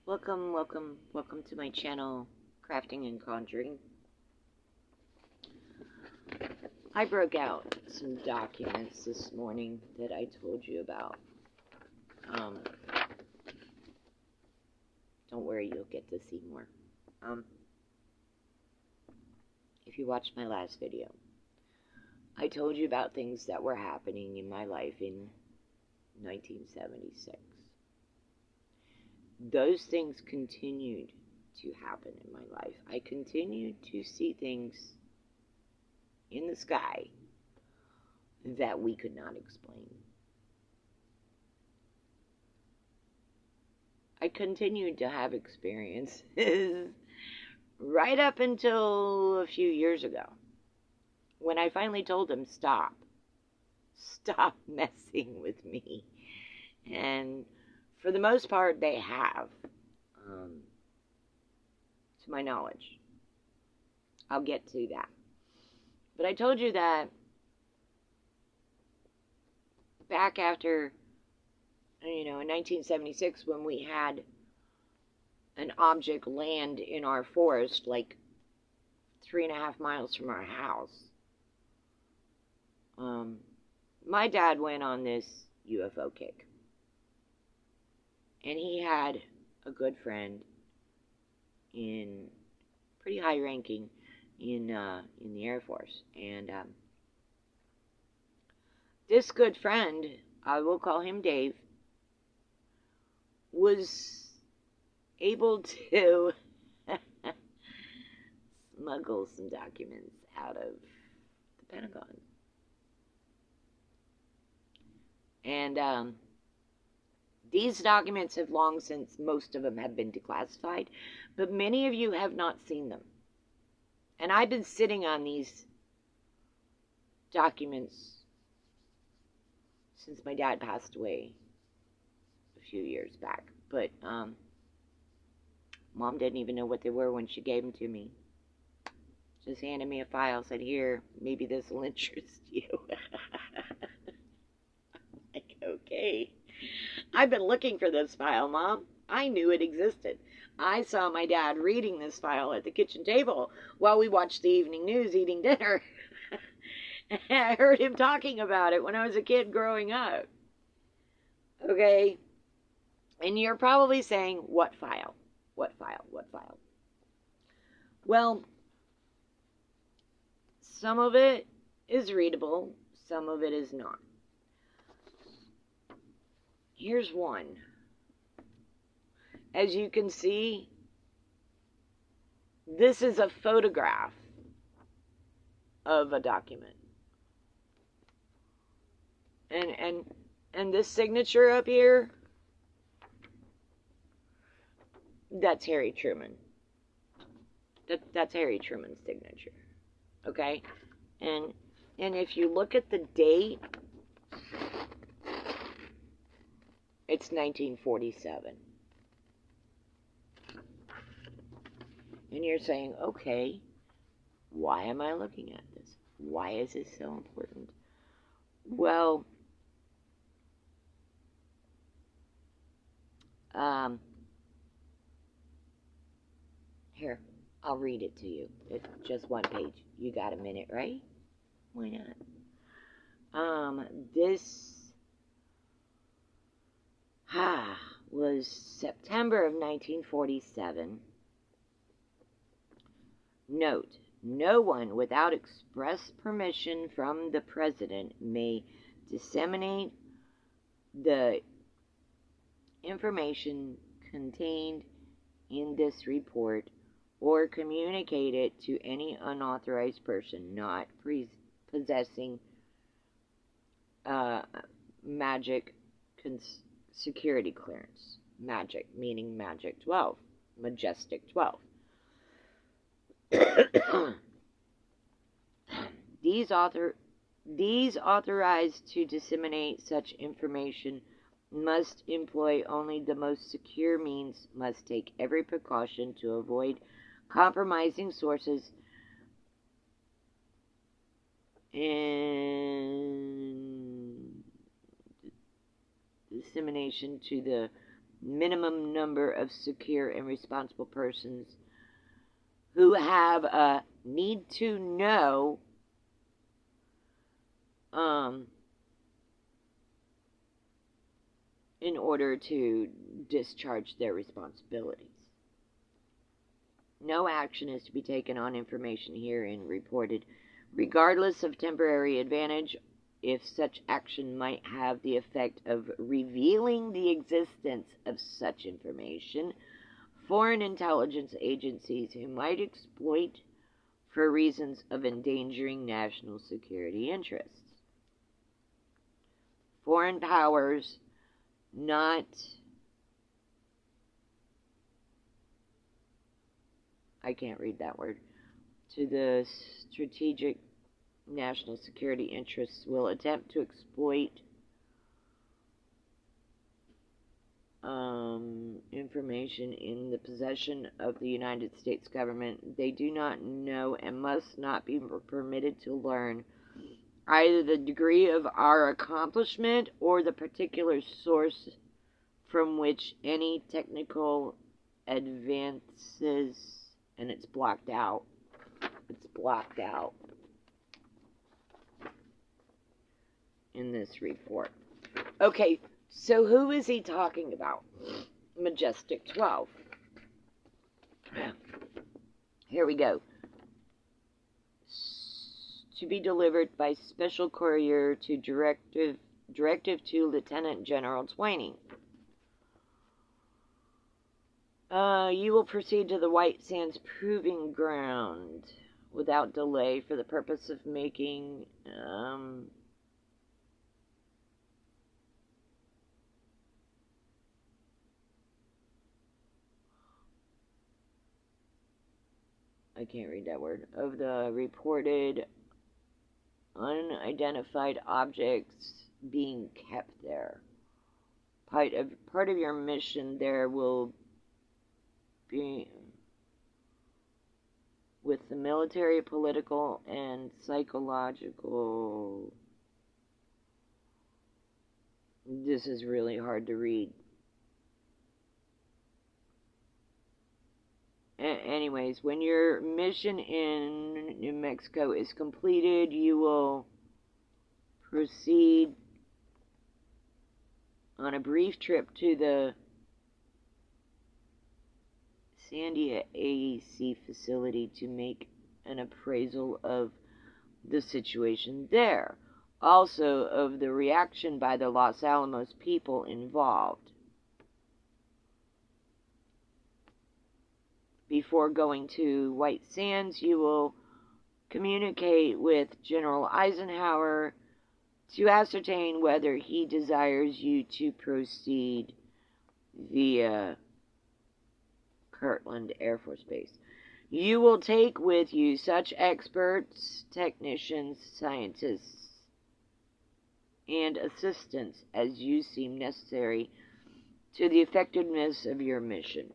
Welcome to my channel, Crafting-N-Conjuring. I broke out some documents this morning that I told you about. Don't worry, you'll get to see more. If you watched my last video, I told you about things that were happening in my life in 1976. Those things continued to happen in my life. I continued to see things in the sky that we could not explain. I continued to have experiences right up until a few years ago, when I finally told them, stop messing with me. And for the most part, they have, to my knowledge. I'll get to that. But I told you that back after, in 1976, when we had an object land in our forest, like 3.5 miles from our house, my dad went on this UFO kick. And he had a good friend pretty high ranking in the Air Force. And this good friend, I will call him Dave, was able to smuggle some documents out of the Pentagon. And these documents have long since, most of them have been declassified, but many of you have not seen them. And I've been sitting on these documents since my dad passed away a few years back. But Mom didn't even know what they were when she gave them to me. Just handed me a file, said, here, maybe this will interest you. Like, okay. I've been looking for this file, Mom. I knew it existed. I saw my dad reading this file at the kitchen table while we watched the evening news eating dinner. I heard him talking about it when I was a kid growing up. Okay? And you're probably saying, what file? What file? What file? Well, some of it is readable, some of it is not. Here's one. As you can see, this is a photograph of a document. And this signature up here, that's Harry Truman. That's Harry Truman's signature. Okay? And if you look at the date, it's 1947. And you're saying, okay, why am I looking at this? Why is this so important? Well, here, I'll read it to you. It's just one page. You got a minute, right? Why not? This was September of 1947. Note, no one without express permission from the President may disseminate the information contained in this report or communicate it to any unauthorized person not possessing magic security clearance. Magic, meaning Magic 12. Majestic 12. These authorized to disseminate such information must employ only the most secure means, must take every precaution to avoid compromising sources, and dissemination to the minimum number of secure and responsible persons who have a need to know in order to discharge their responsibilities. No action is to be taken on information herein reported, regardless of temporary advantage, if such action might have the effect of revealing the existence of such information. Foreign intelligence agencies who might exploit for reasons of endangering national security interests. Foreign powers not I can't read that word, to the strategic national security interests will attempt to exploit information in the possession of the United States government. They do not know and must not be permitted to learn either the degree of our accomplishment or the particular source from which any technical advances, and it's blocked out. It's blocked out in this report. Okay, so who is he talking about? Majestic 12. Here we go. To be delivered by special courier to directive to Lieutenant General Twining. You will proceed to the White Sands Proving Ground without delay for the purpose of making I can't read that word, of the reported unidentified objects being kept there. Part of your mission there will be with the military, political, and psychological. This is really hard to read. Anyways, when your mission in New Mexico is completed, you will proceed on a brief trip to the Sandia AEC facility to make an appraisal of the situation there, also of the reaction by the Los Alamos people involved. Before going to White Sands, you will communicate with General Eisenhower to ascertain whether he desires you to proceed via Kirtland Air Force Base. You will take with you such experts, technicians, scientists, and assistants as you seem necessary to the effectiveness of your mission.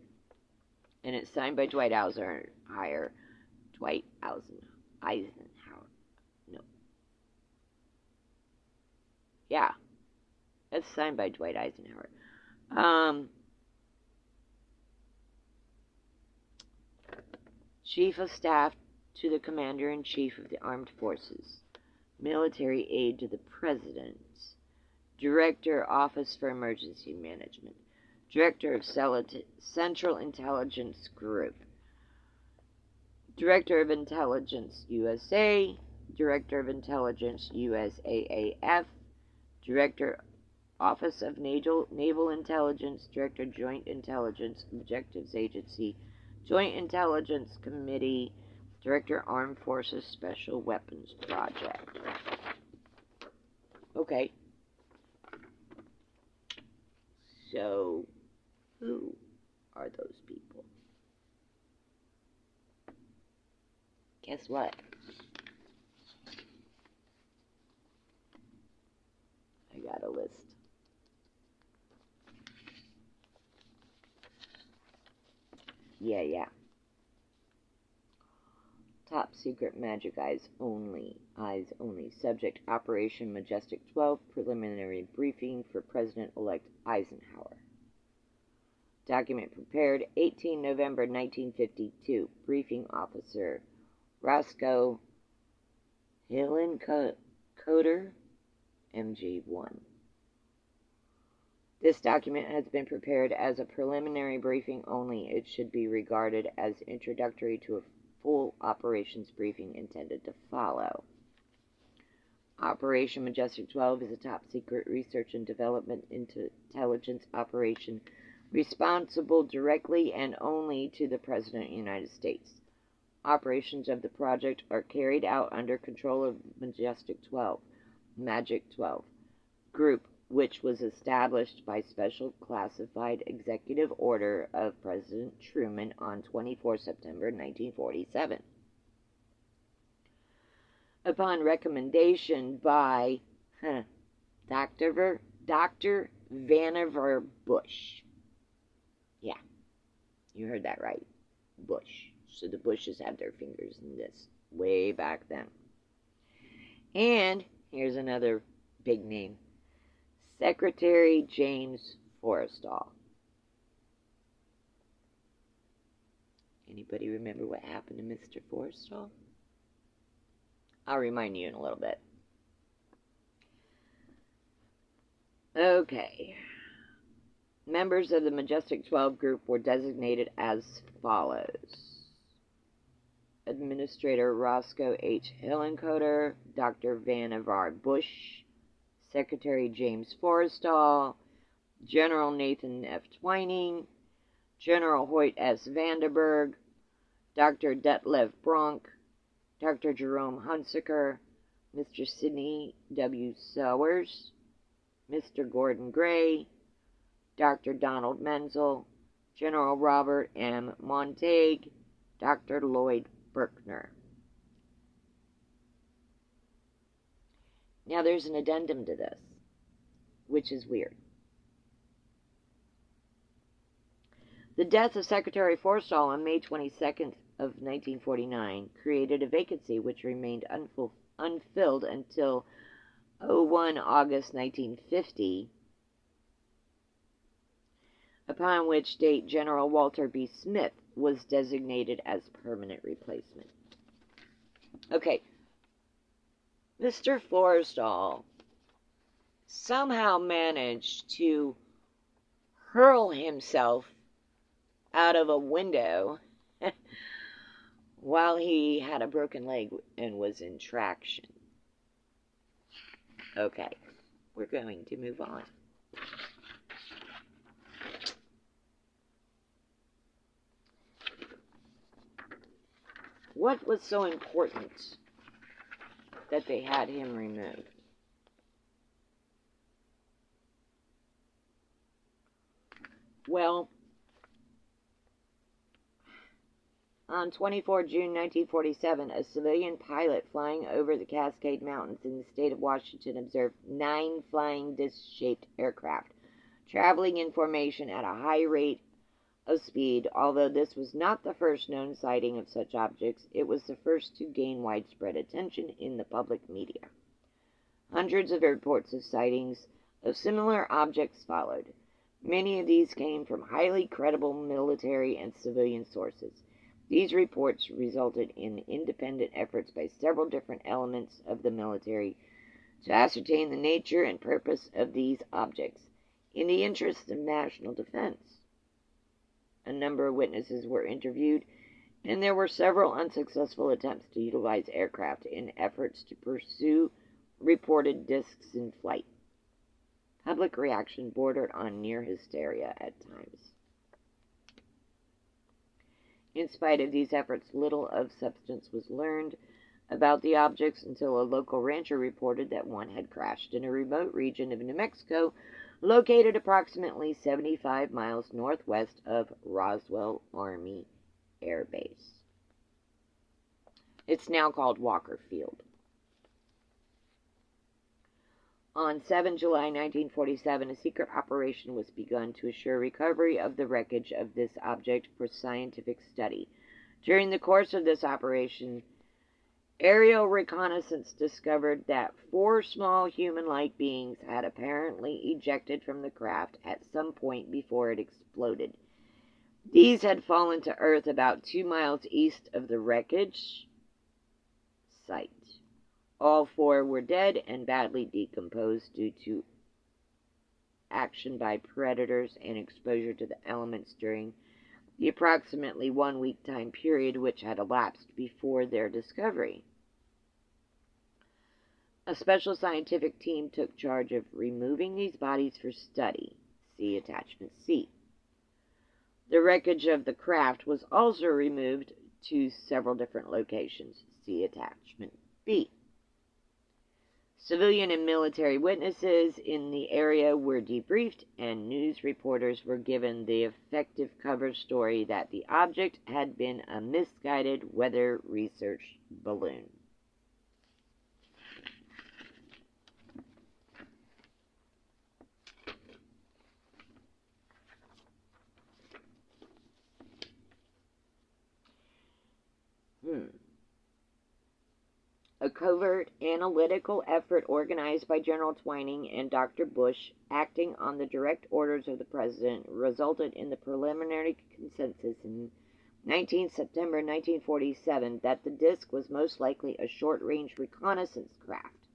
And it's signed by Dwight Eisenhower. No. Yeah. It's signed by Dwight Eisenhower. Chief of Staff to the Commander-in-Chief of the Armed Forces. Military Aide to the President. Director, Office for Emergency Management. Director of Central Intelligence Group. Director of Intelligence USA. Director of Intelligence USAAF. Director, Office of Naval Intelligence. Director, Joint Intelligence Objectives Agency. Joint Intelligence Committee. Director, Armed Forces Special Weapons Project. Okay. So, who are those people? Guess what? I got a list. Yeah. Top secret magic eyes only. Subject Operation Majestic 12. Preliminary briefing for President-elect Eisenhower. Document prepared 18 November 1952. Briefing officer Roscoe Hillencoder, MG1. This document has been prepared as a preliminary briefing only. It should be regarded as introductory to a full operations briefing intended to follow. Operation Majestic 12 is a top-secret research and development intelligence operation responsible directly and only to the President of the United States. Operations of the project are carried out under control of Majestic 12, Magic 12, group, which was established by special classified executive order of President Truman on 24 September 1947. Upon recommendation by Dr. Vannevar Bush. Yeah, you heard that right. Bush. So the Bushes had their fingers in this way back then. And here's another big name. Secretary James Forrestal. Anybody remember what happened to Mr. Forrestal? I'll remind you in a little bit. Okay. Members of the Majestic 12 group were designated as follows. Administrator Roscoe H. Hillencoder, Dr. Vannevar Bush, Secretary James Forrestal, General Nathan F. Twining, General Hoyt S. Vandenberg, Dr. Detlev Bronk, Dr. Jerome Hunsaker, Mr. Sidney W. Sowers, Mr. Gordon Gray, Dr. Donald Menzel, General Robert M. Montague, Dr. Lloyd Berkner. Now there's an addendum to this, which is weird. The death of Secretary Forrestal on May 22nd of 1949 created a vacancy which remained unfilled until 01 August 1950, upon which date General Walter B. Smith was designated as permanent replacement. Okay, Mr. Forrestal somehow managed to hurl himself out of a window while he had a broken leg and was in traction. Okay, we're going to move on. What was so important that they had him removed? Well, on 24 June 1947, a civilian pilot flying over the Cascade Mountains in the state of Washington observed 9 flying disc-shaped aircraft traveling in formation at a high rate of speed. Although this was not the first known sighting of such objects, it was the first to gain widespread attention in the public media. Hundreds of reports of sightings of similar objects followed. Many of these came from highly credible military and civilian sources. These reports resulted in independent efforts by several different elements of the military to ascertain the nature and purpose of these objects in the interest of national defense. A number of witnesses were interviewed, and there were several unsuccessful attempts to utilize aircraft in efforts to pursue reported discs in flight. Public reaction bordered on near hysteria at times. In spite of these efforts, little of substance was learned about the objects until a local rancher reported that one had crashed in a remote region of New Mexico, located approximately 75 miles northwest of Roswell Army Air Base. It's now called Walker Field. On 7 July 1947, a secret operation was begun to assure recovery of the wreckage of this object for scientific study. During the course of this operation, aerial reconnaissance discovered that 4 small human-like beings had apparently ejected from the craft at some point before it exploded. These had fallen to Earth about 2 miles east of the wreckage site. All 4 were dead and badly decomposed due to action by predators and exposure to the elements during the approximately 1-week time period which had elapsed before their discovery. A special scientific team took charge of removing these bodies for study. See Attachment C. The wreckage of the craft was also removed to several different locations. See Attachment B. Civilian and military witnesses in the area were debriefed, and news reporters were given the effective cover story that the object had been a misguided weather research balloon. A covert analytical effort organized by General Twining and Dr. Bush, acting on the direct orders of the President, resulted in the preliminary consensus in September 1947 that the disk was most likely a short-range reconnaissance craft.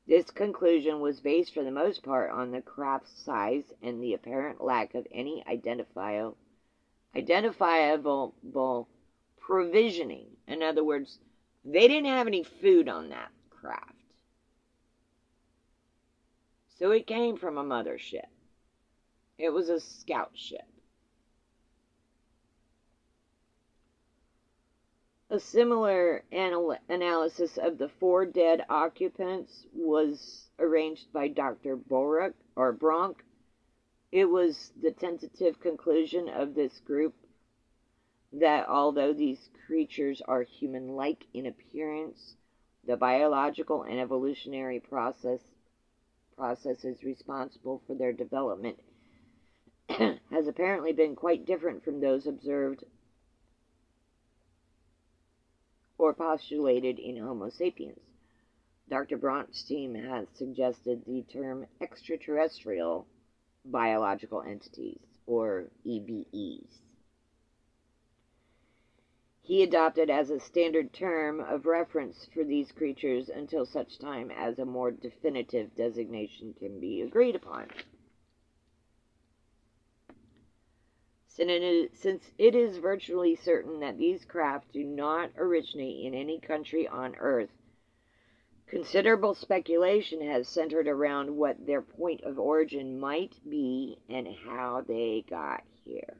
This conclusion was based for the most part on the craft's size and the apparent lack of any identifiable provisioning. In other words, they didn't have any food on that craft. So it came from a mothership. It was a scout ship. A similar analysis of the 4 dead occupants was arranged by Dr. Bronk. It was the tentative conclusion of this group that although these creatures are human-like in appearance, the biological and evolutionary processes responsible for their development has apparently been quite different from those observed or postulated in Homo sapiens. Dr. Bront's team has suggested the term extraterrestrial biological entities, or EBEs. He adopted as a standard term of reference for these creatures until such time as a more definitive designation can be agreed upon. Since it is virtually certain that these craft do not originate in any country on Earth, considerable speculation has centered around what their point of origin might be and how they got here.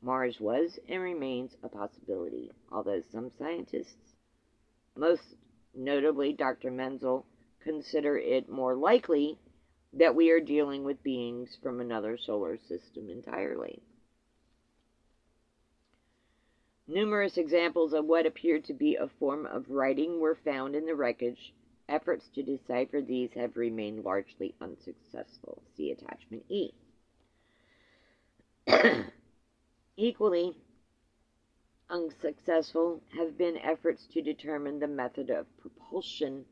Mars was and remains a possibility, although some scientists, most notably Dr. Menzel, consider it more likely that we are dealing with beings from another solar system entirely. Numerous examples of what appeared to be a form of writing were found in the wreckage. Efforts to decipher these have remained largely unsuccessful. See Attachment E. Equally unsuccessful have been efforts to determine the method of propulsion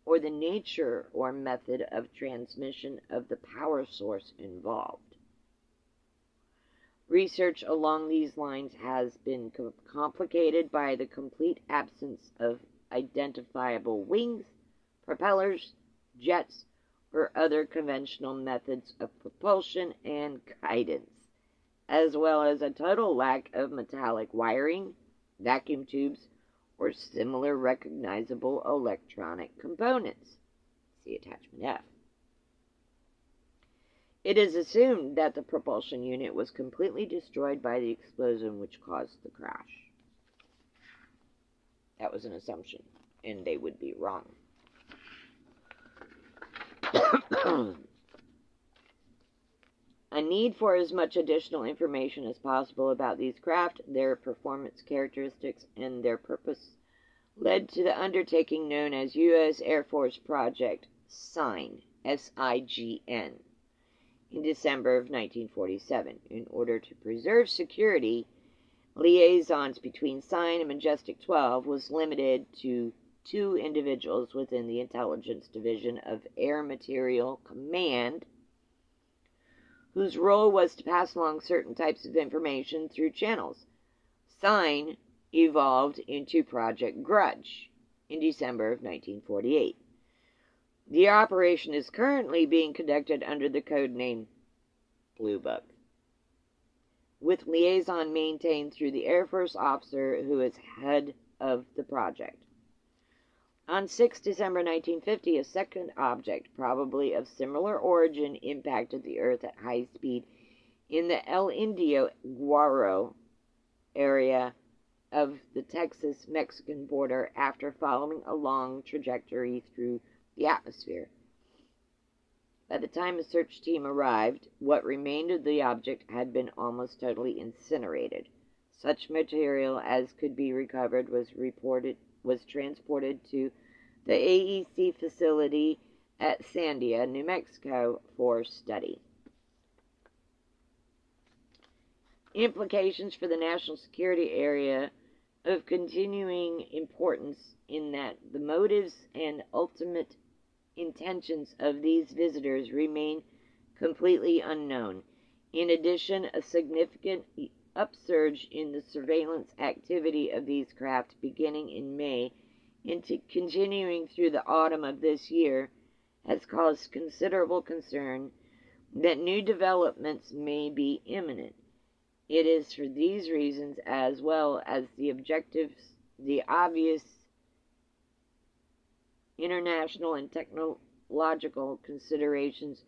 or the nature or method of transmission of the power source involved. Research along these lines has been complicated by the complete absence of identifiable wings, propellers, jets, or other conventional methods of propulsion and guidance, as well as a total lack of metallic wiring, vacuum tubes, or similar recognizable electronic components. See Attachment F. It is assumed that the propulsion unit was completely destroyed by the explosion which caused the crash. That was an assumption, and they would be wrong. A need for as much additional information as possible about these craft, their performance characteristics, and their purpose led to the undertaking known as U.S. Air Force Project SIGN, S-I-G-N, in December of 1947. In order to preserve security, liaisons between SIGN and Majestic 12 was limited to 2 individuals within the Intelligence Division of Air Materiel Command, whose role was to pass along certain types of information through channels. Sign evolved into Project Grudge in December of 1948. The operation is currently being conducted under the code name Blue Book, with liaison maintained through the Air Force officer who is head of the project. On 6 December 1950, a second object, probably of similar origin, impacted the Earth at high speed in the El Indio Guaro area of the Texas-Mexican border after following a long trajectory through the atmosphere. By the time a search team arrived, what remained of the object had been almost totally incinerated. Such material as could be recovered was transported to the AEC facility at Sandia, New Mexico, for study. Implications for the national security area of continuing importance in that the motives and ultimate intentions of these visitors remain completely unknown. In addition, a significant upsurge in the surveillance activity of these craft beginning in May and continuing through the autumn of this year has caused considerable concern that new developments may be imminent. It is for these reasons, as well as the obvious international and technological considerations,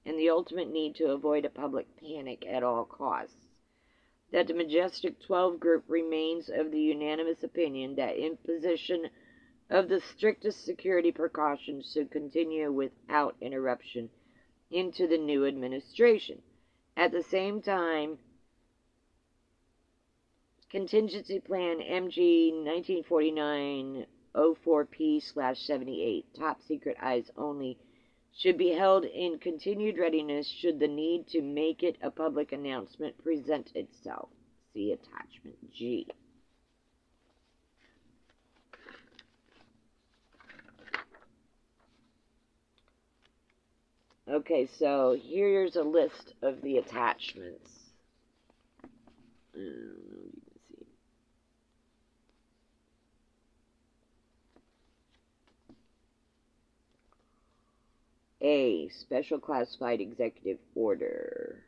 and the ultimate need to avoid a public panic at all costs, that the Majestic 12 group remains of the unanimous opinion that imposition of the strictest security precautions should continue without interruption into the new administration. At the same time, Contingency Plan MG 1949-04P/78, Top Secret Eyes Only, should be held in continued readiness should the need to make it a public announcement present itself. See Attachment G. Okay, so here's a list of the attachments. A. Special Classified Executive Order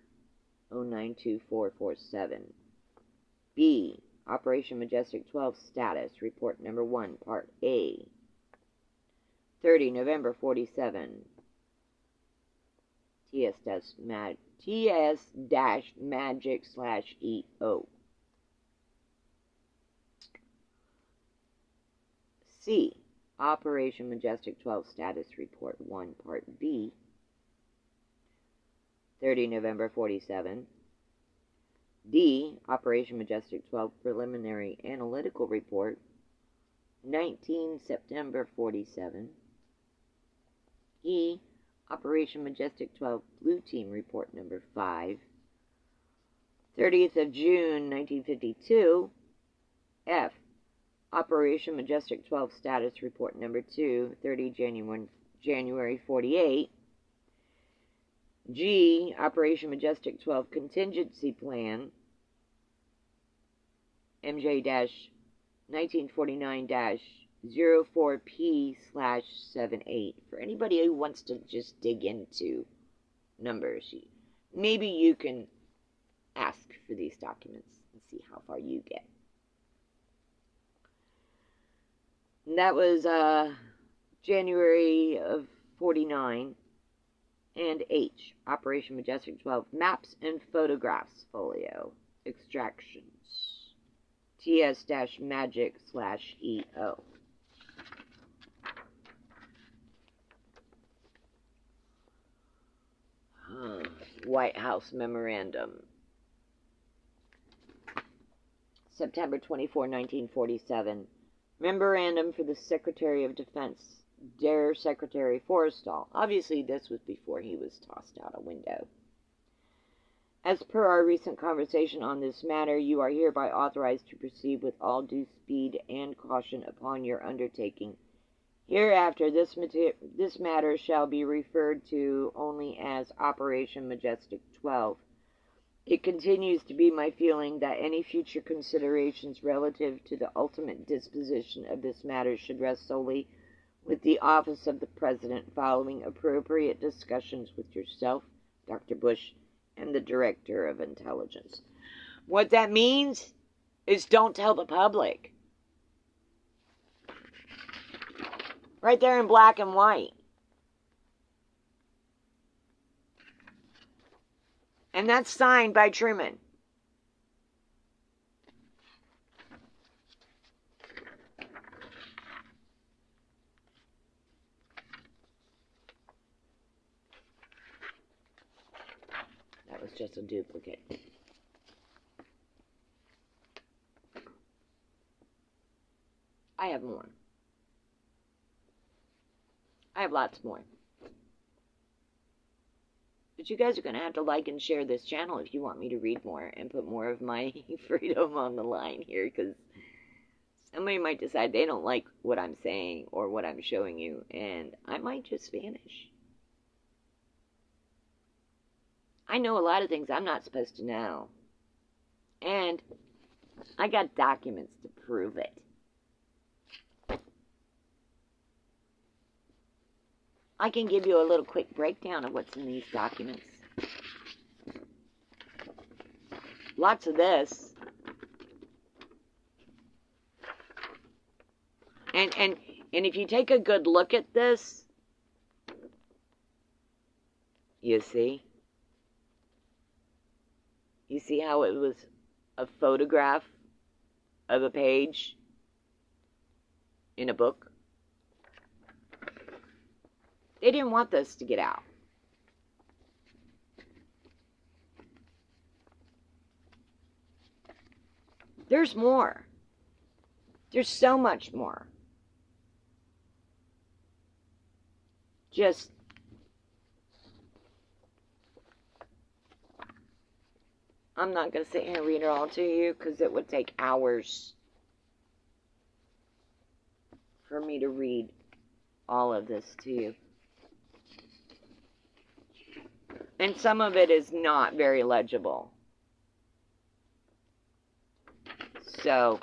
092447. B. Operation Majestic 12 Status Report Number 1, Part A. 30 November 47. TS-Magic/EO. C. Operation Majestic 12 Status Report 1, Part B. 30 November 47. D. Operation Majestic 12 Preliminary Analytical Report 19 September 47. E. Operation Majestic 12 Blue Team Report Number 5, 30th of June 1952. F. Operation Majestic 12 Status Report Number 2, 30 January 48. G. Operation Majestic 12 Contingency Plan MJ-1949-04P/78. For anybody who wants to just dig into numbers, maybe you can ask for these documents and see how far you get. And that was January of 49. And H. Operation Majestic 12 Maps and Photographs Folio Extractions TS-Magic/EO. White House Memorandum. September 24, 1947. Memorandum for the Secretary of Defense, dear Secretary Forrestal. Obviously, this was before he was tossed out a window. As per our recent conversation on this matter, you are hereby authorized to proceed with all due speed and caution upon your undertaking, Hereafter, this matter shall be referred to only as Operation Majestic 12. It continues to be my feeling that any future considerations relative to the ultimate disposition of this matter should rest solely with the office of the President, following appropriate discussions with yourself, Dr. Bush, and the Director of Intelligence. What that means is don't tell the public. Right there in black and white. And that's signed by Truman. That was just a duplicate. I have more. I have lots more. But you guys are going to have to like and share this channel if you want me to read more and put more of my freedom on the line here, because somebody might decide they don't like what I'm saying or what I'm showing you, and I might just vanish. I know a lot of things I'm not supposed to know. And I got documents to prove it. I can give you a little quick breakdown of what's in these documents. Lots of this. And if you take a good look at this, you see how it was a photograph of a page in a book? They didn't want this to get out. There's more. There's so much more. Just I'm not going to sit here and read it all to you because it would take hours for me to read all of this to you. And some of it is not very legible. So,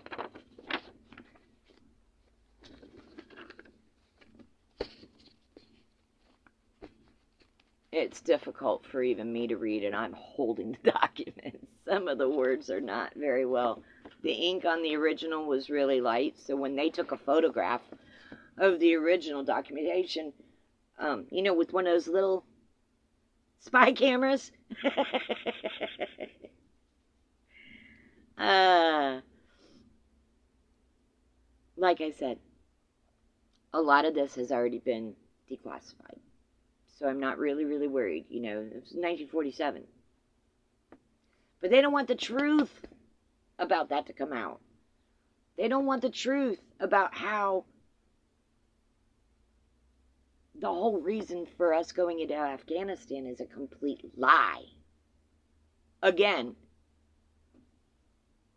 it's difficult for even me to read, and I'm holding the documents. Some of the words are not very well. The ink on the original was really light, so when they took a photograph of the original documentation, you know, with one of those little spy cameras. Like I said, a lot of this has already been declassified. So I'm not really worried. You know, it was 1947. But they don't want the truth about that to come out. They don't want the truth about how the whole reason for us going into Afghanistan is a complete lie. Again,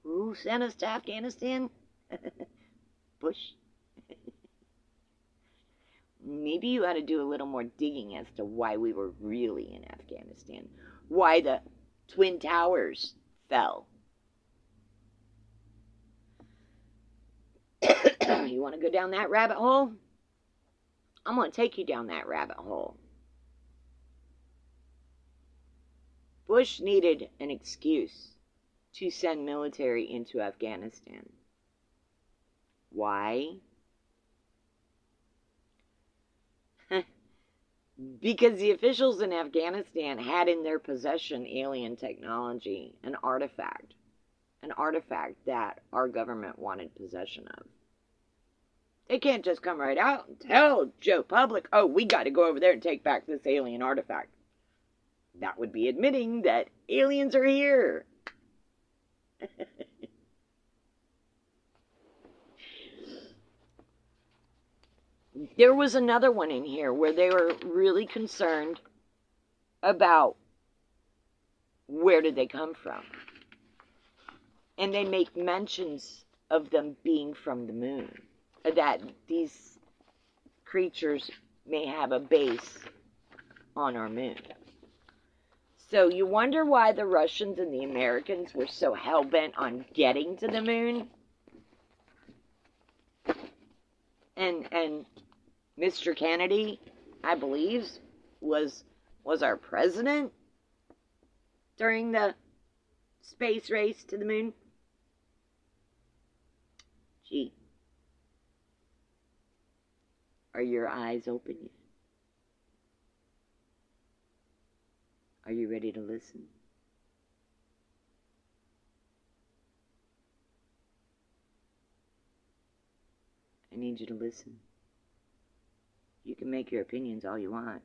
who sent us to Afghanistan? Bush. Maybe you ought to do a little more digging as to why we were really in Afghanistan. Why the Twin Towers fell. You want to go down that rabbit hole? I'm going to take you down that rabbit hole. Bush needed an excuse to send military into Afghanistan. Why? Because the officials in Afghanistan had in their possession alien technology, an artifact that our government wanted possession of. They can't just come right out and tell Joe Public, oh, we got to go over there and take back this alien artifact. That would be admitting that aliens are here. There was another one in here where they were really concerned about where did they come from. And they make mentions of them being from the moon. That these creatures may have a base on our moon. So you wonder why the Russians and the Americans were so hell-bent on getting to the moon? And Mr. Kennedy, I believe, was our president during the space race to the moon. Gee. Are your eyes open yet? Are you ready to listen? I need you to listen. You can make your opinions all you want.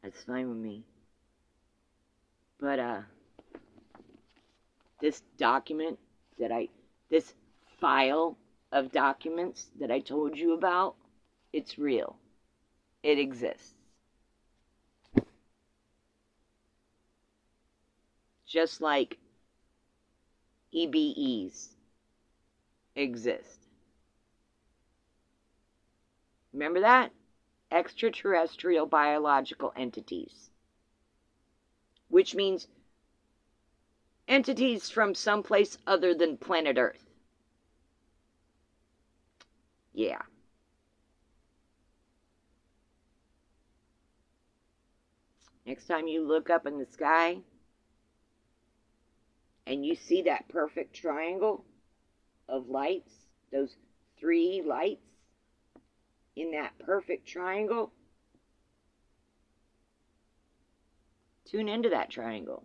That's fine with me. But, this document this file of documents that I told you about, it's real. It exists. Just like EBEs exist. Remember that? Extraterrestrial biological entities. Which means entities from someplace other than planet Earth. Yeah. Next time you look up in the sky and you see that perfect triangle of lights, those 3 lights in that perfect triangle, tune into that triangle.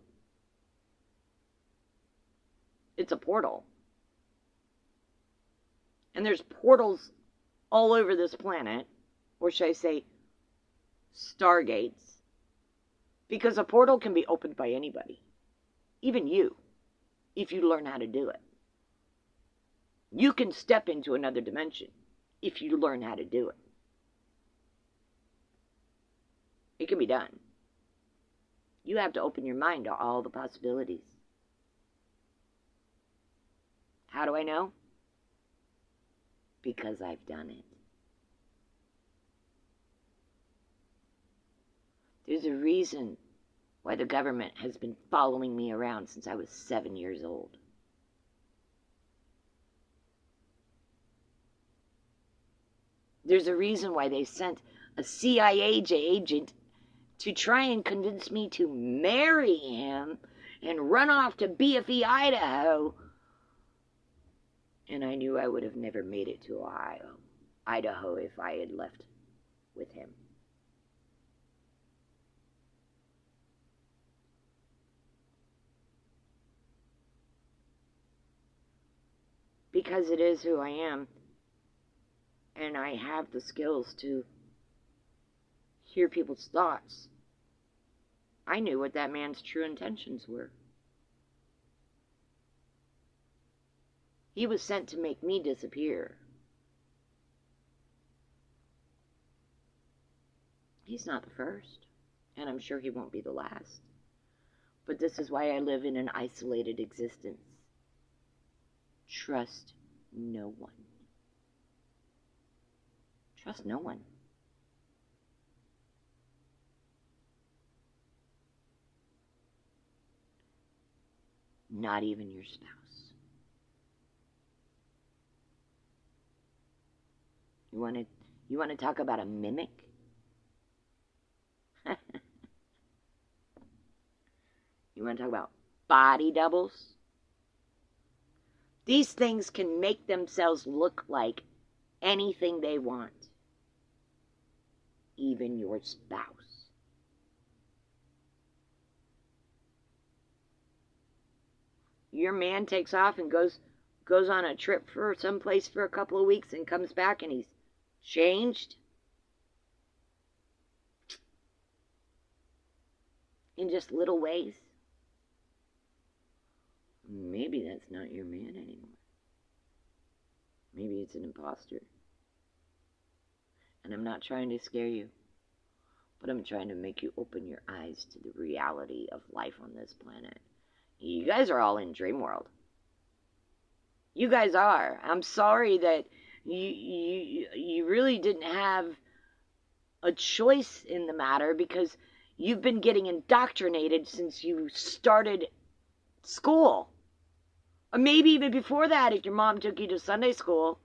It's a portal. And there's portals all over this planet, or should I say stargates, because a portal can be opened by anybody, even you, if you learn how to do it. You can step into another dimension if you learn how to do it. It can be done. You have to open your mind to all the possibilities. How do I know? Because I've done it. There's a reason why the government has been following me around since I was 7 years old. There's a reason why they sent a CIA agent to try and convince me to marry him and run off to BFE, Idaho. And I knew I would have never made it to Idaho if I had left with him. Because it is who I am, and I have the skills to hear people's thoughts. I knew what that man's true intentions were. He was sent to make me disappear. He's not the first, and I'm sure he won't be the last. But this is why I live in an isolated existence. Trust no one. Trust no one. Not even your spouse. You want to talk about a mimic? You want to talk about body doubles? These things can make themselves look like anything they want. Even your spouse. Your man takes off and goes on a trip for someplace for a couple of weeks and comes back and he's changed in just little ways. Maybe that's not your man anymore. Maybe it's an imposter. And I'm not trying to scare you, but I'm trying to make you open your eyes to the reality of life on this planet. You guys are all in dream world. You guys are. I'm sorry that You really didn't have a choice in the matter because you've been getting indoctrinated since you started school. Or maybe even before that if your mom took you to Sunday school.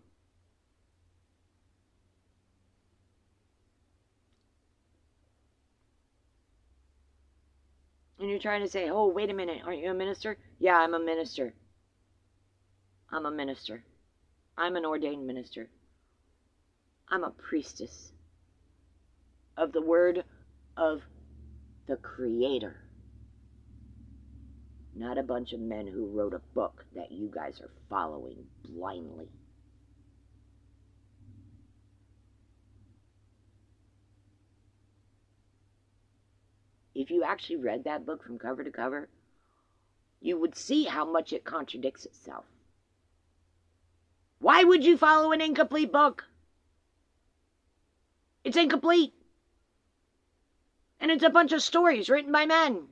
And you're trying to say, oh, wait a minute, aren't you a minister? Yeah, I'm a minister. I'm a minister. I'm an ordained minister. I'm a priestess of the word of the Creator. Not a bunch of men who wrote a book that you guys are following blindly. If you actually read that book from cover to cover, you would see how much it contradicts itself. Why would you follow an incomplete book? It's incomplete. And it's a bunch of stories written by men.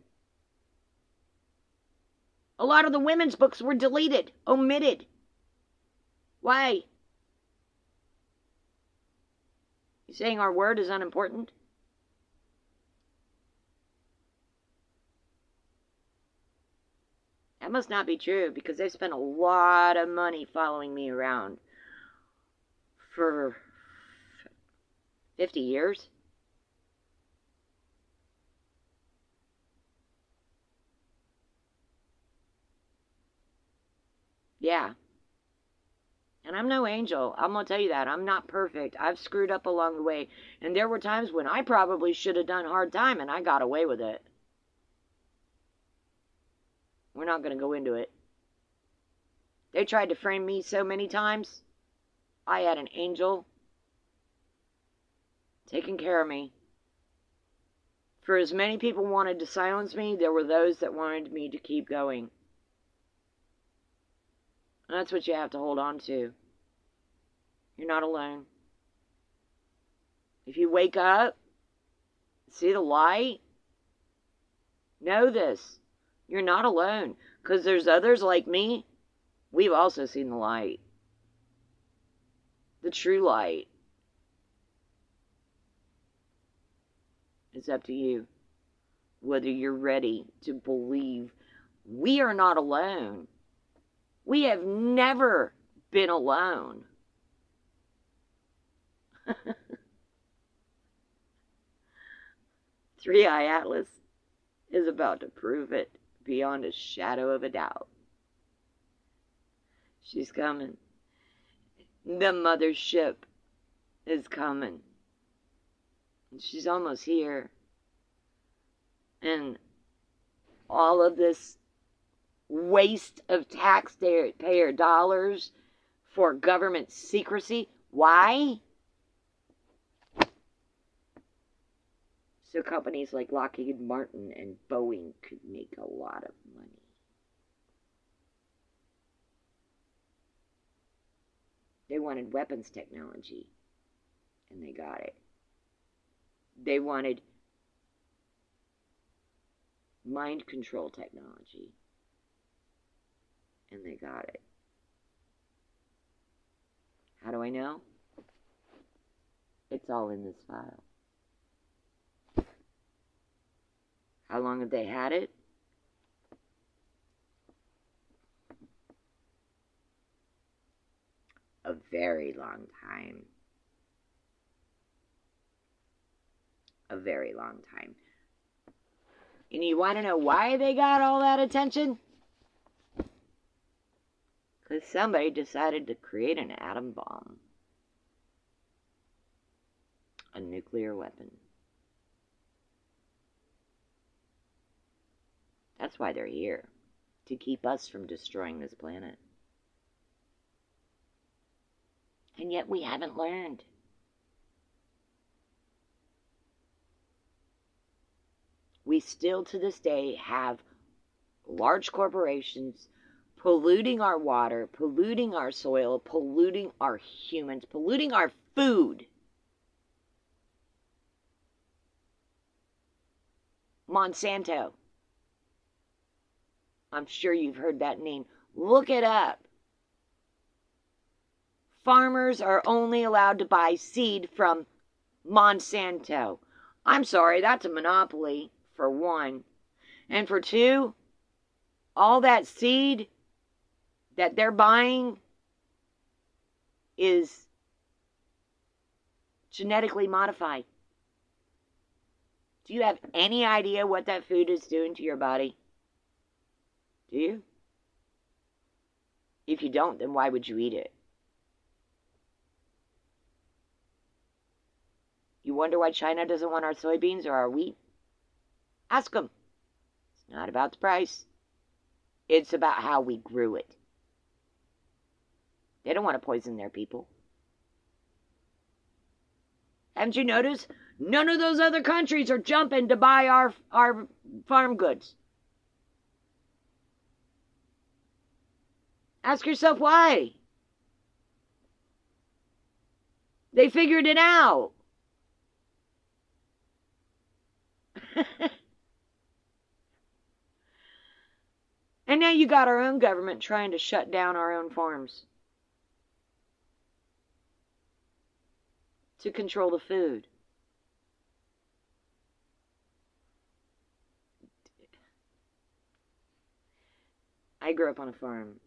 A lot of the women's books were deleted, omitted. Why? You saying our word is unimportant? That must not be true because they spent a lot of money following me around for 50 years. Yeah. And I'm no angel. I'm going to tell you that. I'm not perfect. I've screwed up along the way. And there were times when I probably should have done hard time and I got away with it. We're not going to go into it. They tried to frame me so many times. I had an angel taking care of me. For as many people wanted to silence me, there were those that wanted me to keep going. And that's what you have to hold on to. You're not alone. If you wake up, see the light, know this. You're not alone. Because there's others like me. We've also seen the light. The true light. It's up to you. Whether you're ready to believe we are not alone. We have never been alone. Three-Eye Atlas is about to prove it beyond a shadow of a doubt. She's coming. The mothership is coming. She's almost here. And all of this waste of taxpayer dollars for government secrecy. Why? So companies like Lockheed Martin and Boeing could make a lot of money. They wanted weapons technology, and they got it. They wanted mind control technology, and they got it. How do I know? It's all in this file. How long have they had it? A very long time. A very long time. And you want to know why they got all that attention? Because somebody decided to create an atom bomb. A nuclear weapon. That's why they're here. To keep us from destroying this planet. And yet we haven't learned. We still to this day have large corporations polluting our water, polluting our soil, polluting our humans, polluting our food. Monsanto. I'm sure you've heard that name. Look it up. farmers are only allowed to buy seed from Monsanto. I'm sorry, that's a monopoly, for one. And for two, all that seed that they're buying is genetically modified. Do you have any idea what that food is doing to your body? Do you? If you don't, then why would you eat it? You wonder why China doesn't want our soybeans or our wheat? Ask them. It's not about the price. It's about how we grew it. They don't want to poison their people. Haven't you noticed? None of those other countries are jumping to buy our farm goods. Ask yourself why. They figured it out. And now you got our own government trying to shut down our own farms to control the food. I grew up on a farm.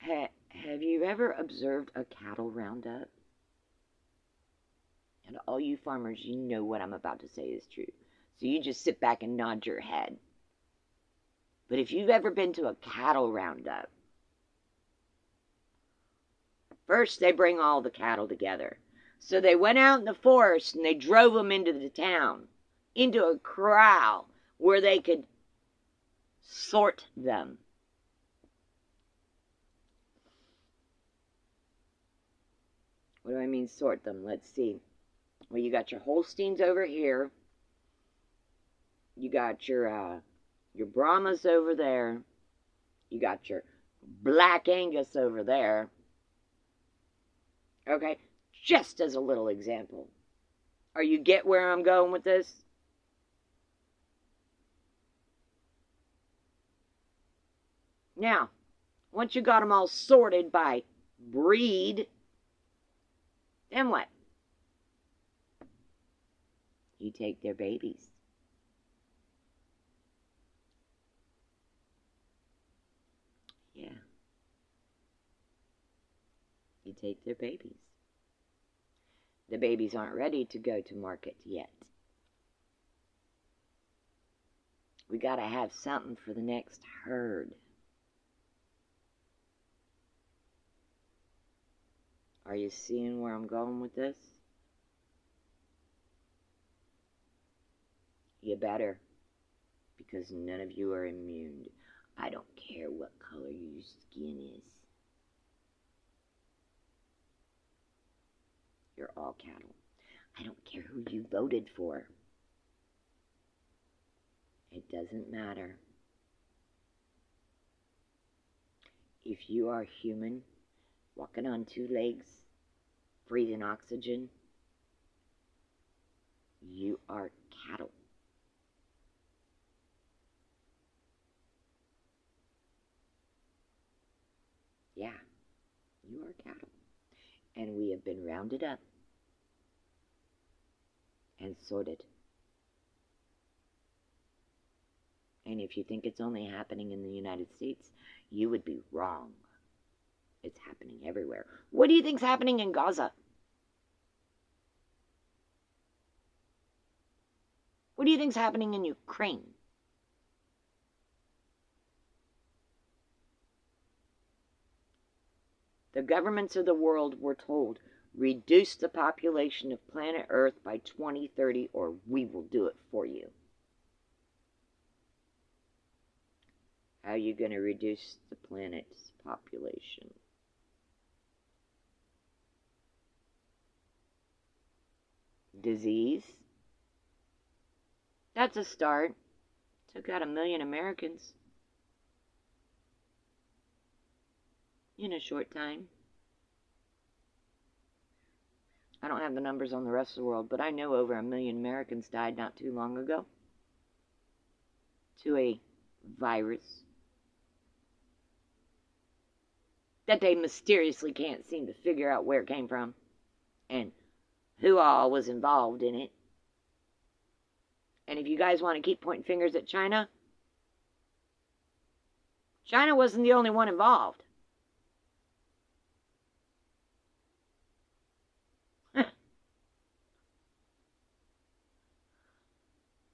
Have you ever observed a cattle roundup? And all you farmers, you know what I'm about to say is true. So you just sit back and nod your head. But if you've ever been to a cattle roundup, first they bring all the cattle together. So they went out in the forest and they drove them into the town, into a corral where they could sort them. What do I mean sort them? Let's see. Well, you got your Holsteins over here. You got your Brahmas over there. You got your Black Angus over there. Okay, just as a little example. Are you get where I'm going with this? Now, once you got them all sorted by breed, then what? You take their babies. Yeah. You take their babies. The babies aren't ready to go to market yet. We got to have something for the next herd. Are you seeing where I'm going with this? You better, because none of you are immune. I don't care what color your skin is. You're all cattle. I don't care who you voted for. It doesn't matter. If you are human, walking on two legs, breathing oxygen, you are cattle. Yeah, you are cattle. And we have been rounded up and sorted. And if you think it's only happening in the United States, you would be wrong. It's happening everywhere. What do you think's happening in Gaza? What do you think's happening in Ukraine? The governments of the world were told, reduce the population of planet Earth by 2030 or we will do it for you. How are you going to reduce the planet's population? Disease? That's a start. Took out 1 million Americans in a short time. I don't have the numbers on the rest of the world, but I know over 1 million Americans died not too long ago to a virus that they mysteriously can't seem to figure out where it came from and who all was involved in it. And if you guys want to keep pointing fingers at China, China wasn't the only one involved.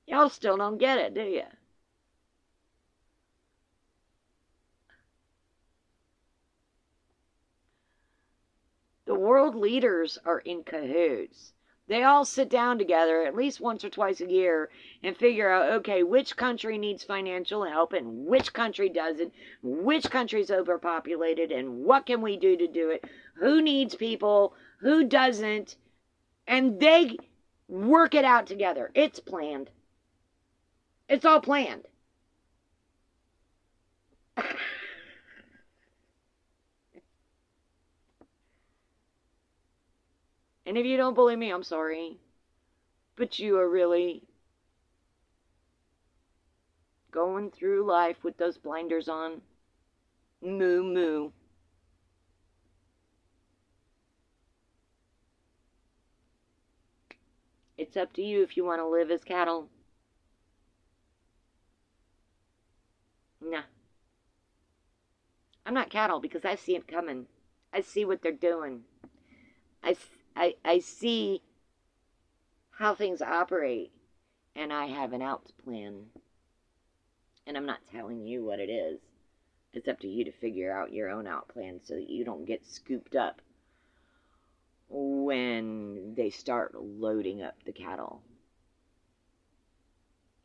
Y'all still don't get it, do you? The world leaders are in cahoots. They all sit down together at least once or twice a year and figure out, okay, which country needs financial help and which country doesn't, which country's overpopulated, and what can we do to do it, who needs people, who doesn't, and they work it out together. It's planned. It's all planned. And if you don't believe me, I'm sorry. But you are really going through life with those blinders on. Moo moo. It's up to you if you want to live as cattle. Nah. I'm not cattle because I see it coming. I see what they're doing. I see how things operate, and I have an out plan. And I'm not telling you what it is. It's up to you to figure out your own out plan so that you don't get scooped up when they start loading up the cattle.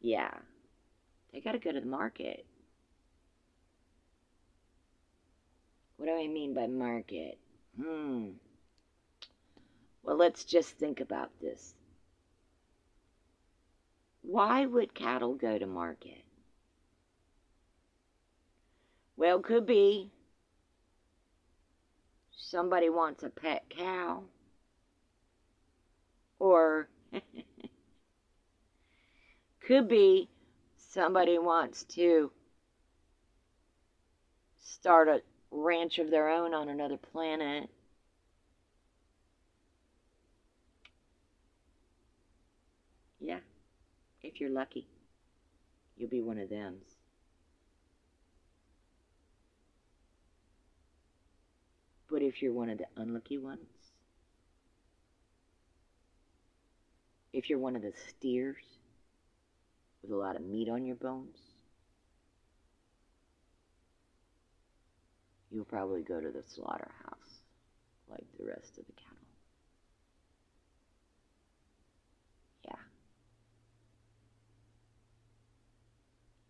Yeah, they got to go to the market. What do I mean by market? Well, let's just think about this. Why would cattle go to market? Well, could be somebody wants a pet cow. Or could be somebody wants to start a ranch of their own on another planet. Yeah, if you're lucky, you'll be one of them. But if you're one of the unlucky ones, if you're one of the steers with a lot of meat on your bones, you'll probably go to the slaughterhouse like the rest of the cattle. Yeah.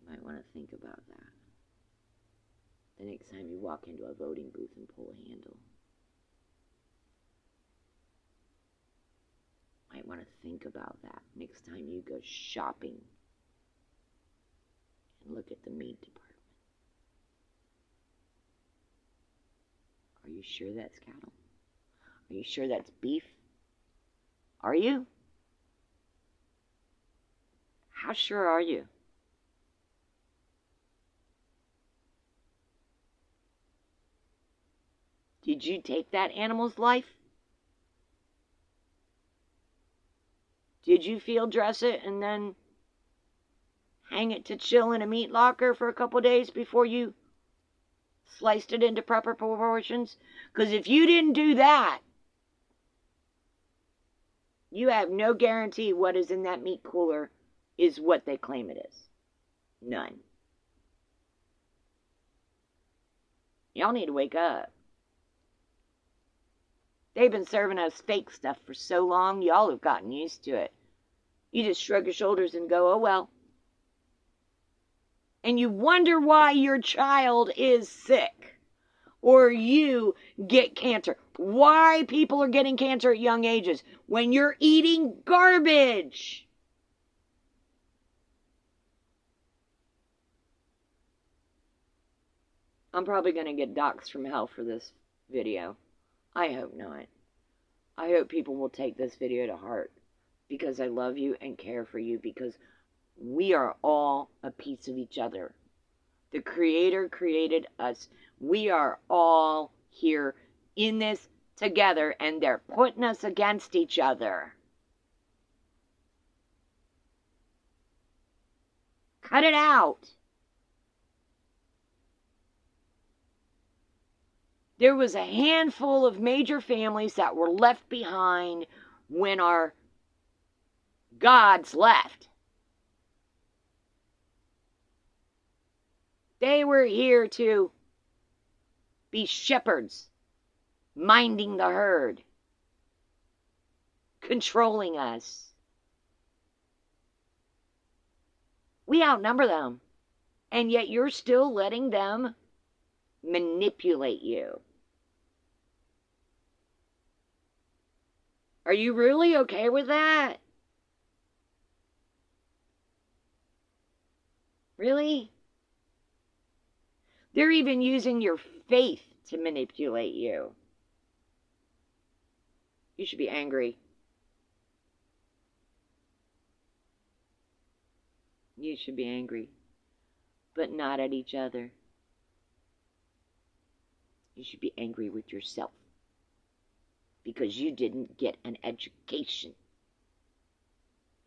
You might want to think about that the next time you walk into a voting booth and pull a handle. Might want to think about that next time you go shopping and look at the meat department. Are you sure that's cattle? Are you sure that's beef? Are you? How sure are you? Did you take that animal's life? Did you field dress it and then hang it to chill in a meat locker for a couple days before you sliced it into proper proportions? Because if you didn't do that, you have no guarantee what is in that meat cooler is what they claim it is. None. Y'all need to wake up. They've been serving us fake stuff for so long, y'all have gotten used to it. You just shrug your shoulders and go, oh well. And you wonder why your child is sick. Or you get cancer. Why people are getting cancer at young ages when you're eating garbage. I'm probably going to get doxxed from hell for this video. I hope not. I hope people will take this video to heart because I love you and care for you because we are all a piece of each other. The Creator created us. We are all here in this together, and they're putting us against each other. Cut it out. There was a handful of major families that were left behind when our gods left. They were here to be shepherds, minding the herd, controlling us. We outnumber them, and yet you're still letting them manipulate you. Are you really okay with that? Really? They're even using your faith to manipulate you. You should be angry. You should be angry, but not at each other. You should be angry with yourself because you didn't get an education.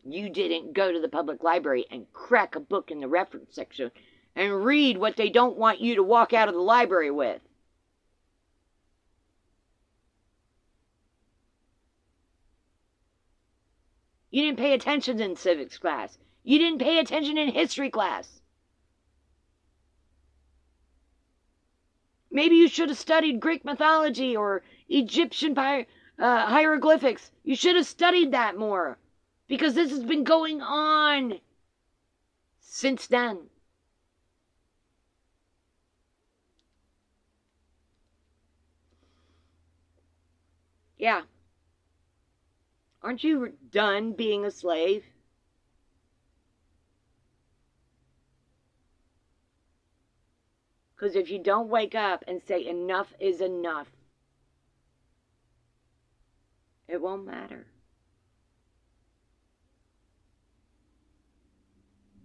You didn't go to the public library and crack a book in the reference section and read what they don't want you to walk out of the library with. You didn't pay attention in civics class. You didn't pay attention in history class. Maybe you should have studied Greek mythology or Egyptian hieroglyphics. You should have studied that more, because this has been going on since then. Yeah. Aren't you done being a slave? Because if you don't wake up and say enough is enough, it won't matter.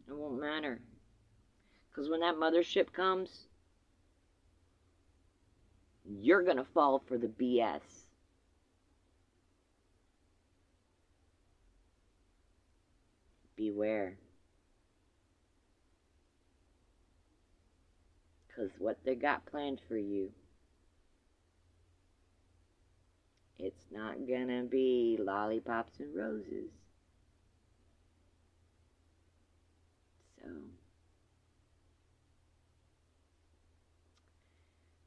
It won't matter. Because when that mothership comes, you're going to fall for the BS. Beware. Because what they got planned for you, it's not gonna be lollipops and roses. So,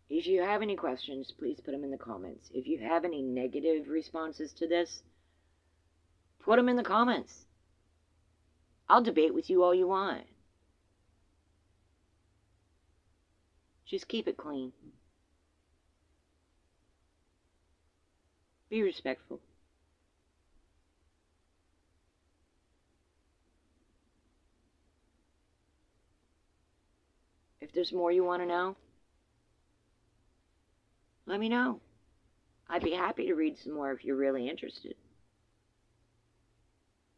if you have any questions, please put them in the comments. If you have any negative responses to this, put them in the comments. I'll debate with you all you want. Just keep it clean. Be respectful. If there's more you want to know, let me know. I'd be happy to read some more if you're really interested.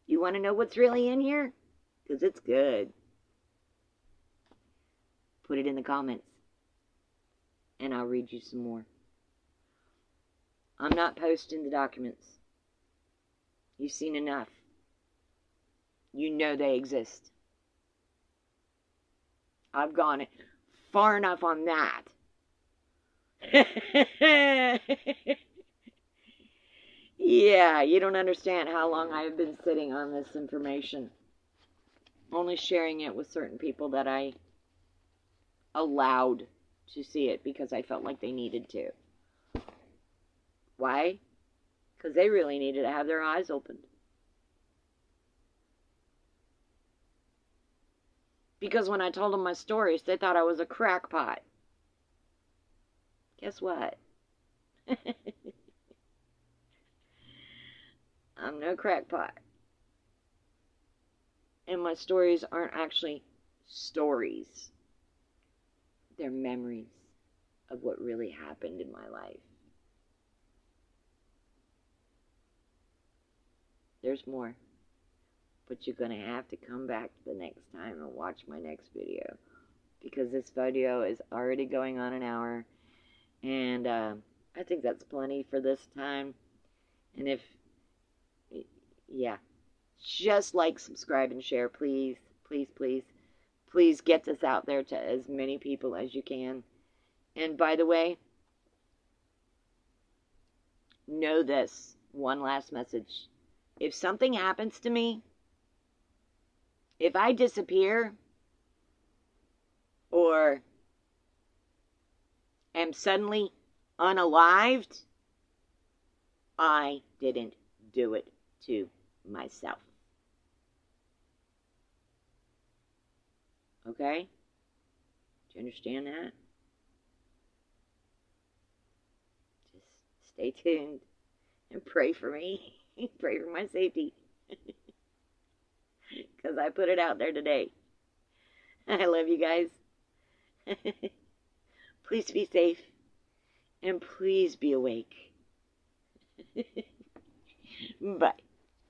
You want to know what's really in here? Because it's good. Put it in the comments, and I'll read you some more. I'm not posting the documents. You've seen enough. You know they exist. I've gone far enough on that. Yeah, you don't understand how long I have been sitting on this information. Only sharing it with certain people that I allowed to see it because I felt like they needed to. Why? Because they really needed to have their eyes opened. Because when I told them my stories, they thought I was a crackpot. Guess what? I'm no crackpot. And my stories aren't actually stories. They're memories of what really happened in my life. There's more. But you're going to have to come back the next time and watch my next video. Because this video is already going on an hour. And I think that's plenty for this time. And if, yeah, just like, subscribe, and share, please, please, please. Please get this out there to as many people as you can. And by the way, know this, one last message. If something happens to me, if I disappear or am suddenly unalived, I didn't do it to myself. Okay? Do you understand that? Just stay tuned and pray for me. Pray for my safety. Because I put it out there today. I love you guys. Please be safe. And please be awake. Bye.